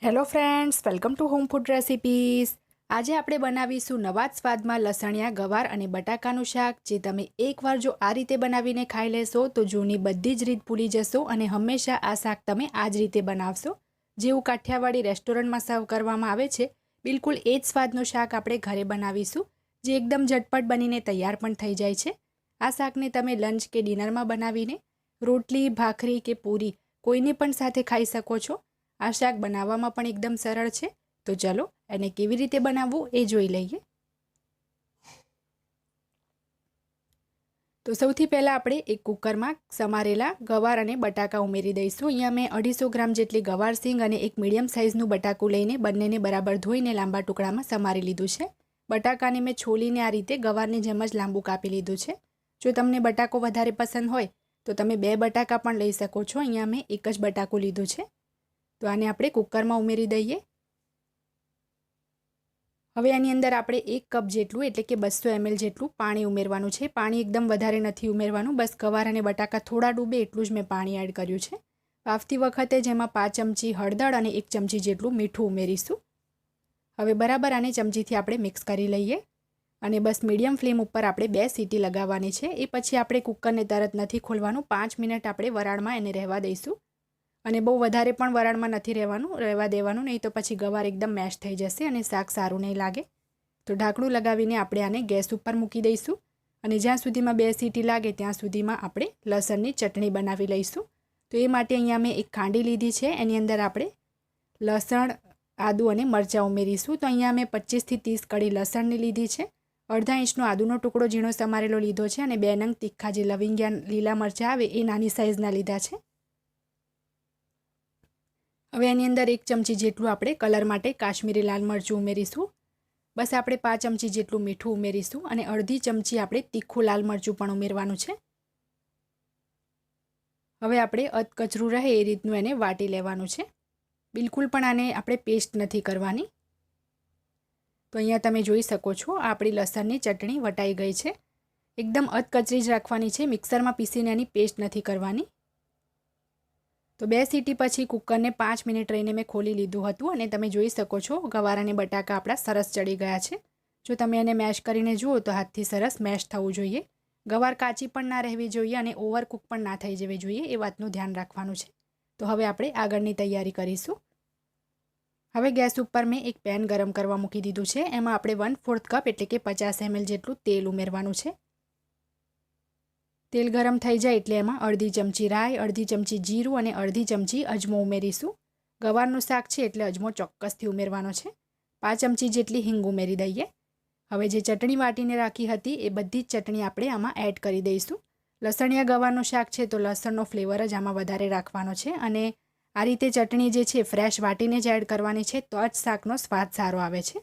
Hello friends, welcome to home food recipes. આજે આપણે બનાવીશું નવા જ સ્વાદમાં લસણિયા ગવાર અને બટાકાનું શાક. જે તમે એકવાર જો આ રીતે બનાવીને ખાઈ લેશો તો જૂની બધી જ રીત ભૂલી જશો અને હંમેશા આ શાક તમે આ જ રીતે બનાવશો. જેવું કાઠિયાવાડી રેસ્ટોરન્ટમાં સર્વ કરવામાં આવે છે, બિલકુલ એ જ સ્વાદનું શાક આપણે ઘરે બનાવીશું, જે એકદમ ઝટપટ બનીને તૈયાર પણ થઈ જાય છે. આ શાકને તમે લંચ કે ડિનરમાં બનાવીને રોટલી, ભાખરી કે પૂરી કોઈને પણ સાથે ખાઈ શકો છો. આ શાક બનાવવામાં પણ એકદમ સરળ છે. તો ચલો એને કેવી રીતે બનાવવું એ જોઈ લઈએ. તો સૌથી પહેલાં આપણે એક કુકરમાં સમારેલા ગવાર અને બટાકા ઉમેરી દઈશું. અહીંયા મેં 250 ગ્રામ જેટલી ગવાર સિંગ અને એક મીડિયમ સાઇઝનું બટાકું લઈને બંનેને બરાબર ધોઈને લાંબા ટુકડામાં સમારી લીધું છે. બટાકાને મેં છોલીને આ રીતે ગવારની જેમ જ લાંબુ કાપી લીધું છે. જો તમને બટાકો વધારે પસંદ હોય તો તમે 2 બટાકા પણ લઈ શકો છો. અહીંયા મેં એક જ બટાકું લીધું છે. તો આને આપણે કુકરમાં ઉમેરી દઈએ. હવે આની અંદર આપણે 1 કપ જેટલું એટલે કે 200 ml જેટલું પાણી ઉમેરવાનું છે. પાણી એકદમ વધારે નથી ઉમેરવાનું, બસ ગવાર અને બટાકા થોડા ડૂબે એટલું જ મેં પાણી એડ કર્યું છે. બાફતી વખતે જેમાં 5 ચમચી હળદર અને 1 ચમચી જેટલું મીઠું ઉમેરીશું. હવે બરાબર આને ચમચીથી આપણે મિક્સ કરી લઈએ અને બસ મીડિયમ ફ્લેમ ઉપર આપણે 2 સીટી લગાવવાની છે. એ પછી આપણે કુકરને તરત નથી ખોલવાનું, 5 મિનિટ આપણે વરાળમાં એને રહેવા દઈશું. અને બહુ વધારે પણ વરાળમાં નથી રહેવા દેવાનું, નહીં તો પછી ગવાર એકદમ મેશ થઈ જશે અને શાક સારું નહીં લાગે. તો ઢાંકણું લગાવીને આપણે આને ગેસ ઉપર મૂકી દઈશું અને જ્યાં સુધીમાં 2 સીટી લાગે ત્યાં સુધીમાં આપણે લસણની ચટણી બનાવી લઈશું. તો એ માટે અહીંયા મેં એક ખાંડી લીધી છે. એની અંદર આપણે લસણ, આદું અને મરચાં ઉમેરીશું. તો અહીંયા મેં 25 થી 30 કળી લસણની લીધી છે, અડધા ઇંચનો આદુનો ટુકડો ઝીણો સમારેલો લીધો છે અને 2 નંગ તીખા જે લવિંગિયા લીલા મરચાં આવે એ નાની સાઇઝના લીધા છે. હવે એની અંદર 1 ચમચી જેટલું આપણે કલર માટે કાશ્મીરી લાલ મરચું ઉમેરીશું. બસ આપણે 5 ચમચી જેટલું મીઠું ઉમેરીશું અને અડધી ચમચી આપણે તીખું લાલ મરચું પણ ઉમેરવાનું છે. હવે આપણે અધકચરું રહે એ રીતનું એને વાટી લેવાનું છે. બિલકુલ પણ આને આપણે પેસ્ટ નથી કરવાની. તો અહીંયા તમે જોઈ શકો છો આપણી લસણની ચટણી વટાઈ ગઈ છે. એકદમ અધકચરી જ રાખવાની છે, મિક્સરમાં પીસીને એની પેસ્ટ નથી કરવાની. તો 2 સીટી પછી કુકરને 5 મિનિટ રહીને મેં ખોલી લીધું હતું અને તમે જોઈ શકો છો ગવાર અને બટાકા આપણા સરસ ચડી ગયા છે. જો તમે એને મેશ કરીને જુઓ તો હાથથી સરસ મેશ થવું જોઈએ. ગવાર કાચી પણ ના રહેવી જોઈએ અને ઓવરકુક પણ ના થઈ જવી જોઈએ, એ વાતનું ધ્યાન રાખવાનું છે. તો હવે આપણે આગળની તૈયારી કરીશું. હવે ગેસ ઉપર મેં એક પેન ગરમ કરવા મૂકી દીધું છે. એમાં આપણે 1/4 કપ એટલે કે 50 ml જેટલું તેલ ઉમેરવાનું છે. તેલ ગરમ થઈ જાય એટલે એમાં અડધી ચમચી રાઈ, અડધી ચમચી જીરું અને અડધી ચમચી અજમો ઉમેરીશું. ગવારનું શાક છે એટલે અજમો ચોક્કસથી ઉમેરવાનો છે. 5 ચમચી જેટલી હિંગ ઉમેરી દઈએ. હવે જે ચટણી વાટીને રાખી હતી એ બધી જ ચટણી આપણે આમાં એડ કરી દઈશું. લસણિયા ગવારનું શાક છે તો લસણનો ફ્લેવર જ આમાં વધારે રાખવાનો છે અને આ રીતે ચટણી જે છે ફ્રેશ વાટીને જ એડ કરવાની છે, તો જ શાકનો સ્વાદ સારો આવે છે.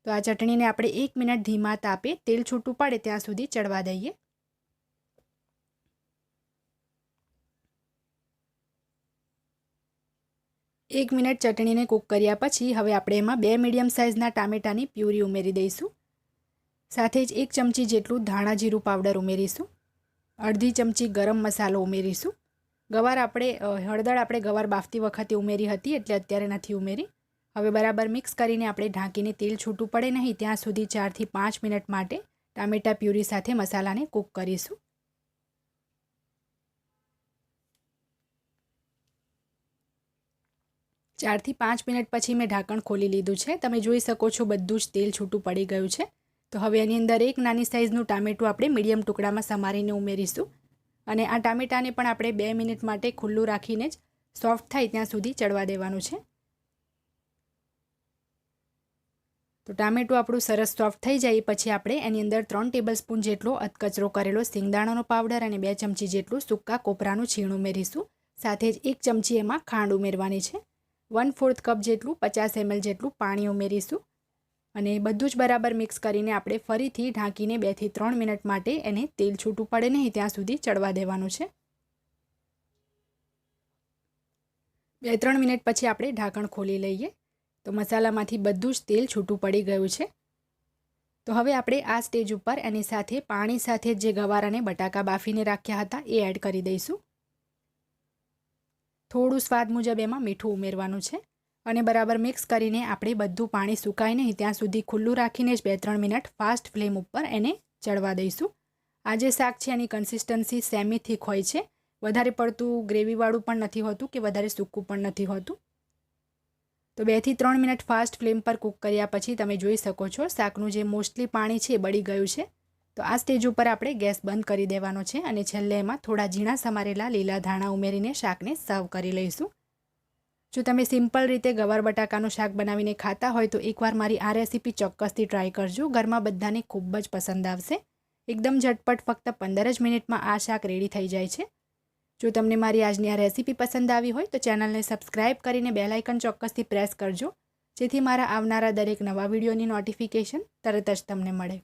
તો આ ચટણીને આપણે 1 મિનિટ ધીમા તાપે તેલ છૂટું પડે ત્યાં સુધી ચડવા દઈએ. એક મિનિટ ચટણીને કૂક કર્યા પછી હવે આપણે એમાં 2 મીડિયમ સાઇઝના ટામેટાની પ્યુરી ઉમેરી દઈશું. સાથે જ 1 ચમચી જેટલું ધાણા જીરું પાવડર ઉમેરીશું. અડધી ચમચી ગરમ મસાલો ઉમેરીશું. હળદર આપણે ગવાર બાફતી વખતે ઉમેરી હતી એટલે અત્યારે નથી ઉમેરી. હવે બરાબર મિક્સ કરીને આપણે ઢાંકીને તેલ છૂટું પડે નહીં ત્યાં સુધી 4 થી 5 મિનિટ માટે ટામેટા પ્યુરી સાથે મસાલાને કૂક કરીશું. ચારથી 5 મિનિટ પછી મેં ઢાંકણ ખોલી લીધું છે. તમે જોઈ શકો છો બધું જ તેલ છૂટું પડી ગયું છે. તો હવે એની અંદર એક નાની સાઇઝનું ટામેટું આપણે મીડિયમ ટુકડામાં સમારીને ઉમેરીશું અને આ ટામેટાને પણ આપણે 2 મિનિટ માટે ખુલ્લું રાખીને જ સોફ્ટ થાય ત્યાં સુધી ચડવા દેવાનું છે. તો ટામેટું આપણું સરસ સોફ્ટ થઈ જાય પછી આપણે એની અંદર 3 ટેબલસ્પૂન જેટલો અધકચરો કરેલો સિંગદાણાનો પાવડર અને 2 ચમચી જેટલું સૂકા કોપરાનું છીણ ઉમેરીશું. સાથે જ 1 ચમચી એમાં ખાંડ ઉમેરવાની છે. 1/4 કપ જેટલું 50 ml જેટલું પાણી ઉમેરીશું અને બધું જ બરાબર મિક્સ કરીને આપણે ફરીથી ઢાંકીને 2 થી 3 મિનિટ માટે એને તેલ છૂટું પડે નહીં ત્યાં સુધી ચડવા દેવાનું છે. 2-3 મિનિટ પછી આપણે ઢાંકણ ખોલી લઈએ. તો મસાલામાંથી બધું જ તેલ છૂટું પડી ગયું છે. તો હવે આપણે આ સ્ટેજ ઉપર એની સાથે પાણી સાથે જે ગવાર અને બટાકા બાફીને રાખ્યા હતા એ એડ કરી દઈશું. થોડું સ્વાદ મુજબ એમાં મીઠું ઉમેરવાનું છે અને બરાબર મિક્સ કરીને આપણે બધું પાણી સુકાય નહીં ત્યાં સુધી ખુલ્લું રાખીને જ 2-3 મિનિટ ફાસ્ટ ફ્લેમ ઉપર એને ચડવા દઈશું. આ જે શાક છે એની કન્સિસ્ટન્સી સેમી થીક હોય છે, વધારે પડતું ગ્રેવીવાળું પણ નથી હોતું કે વધારે સૂકું પણ નથી હોતું. તો 2 થી 3 મિનિટ ફાસ્ટ ફ્લેમ પર કૂક કર્યા પછી તમે જોઈ શકો છો શાકનું જે મોસ્ટલી પાણી છે એ બળી ગયું છે. તો આ સ્ટેજ ઉપર આપણે ગેસ બંધ કરી દેવાનો છે અને છેલ્લે એમાં થોડા ઝીણા સમારેલા લીલા ધાણા ઉમેરીને શાકને સર્વ કરી લઈશું. જો તમે સિમ્પલ રીતે ગવાર બટાકાનું શાક બનાવીને ખાતા હોય તો એકવાર મારી આ રેસીપી ચોક્કસથી ટ્રાય કરજો. ઘરમાં બધાને ખૂબ જ પસંદ આવશે. એકદમ ઝટપટ ફક્ત 15 જ મિનિટમાં આ શાક રેડી થઈ જાય છે. જો તમને મારી આજની આ રેસીપી પસંદ આવી હોય તો ચેનલને સબસ્ક્રાઇબ કરીને બેલ આઇકન ચોક્કસથી પ્રેસ કરજો, જેથી મારા આવનારા દરેક નવા વિડીયોની નોટિફિકેશન તરત જ તમને મળે.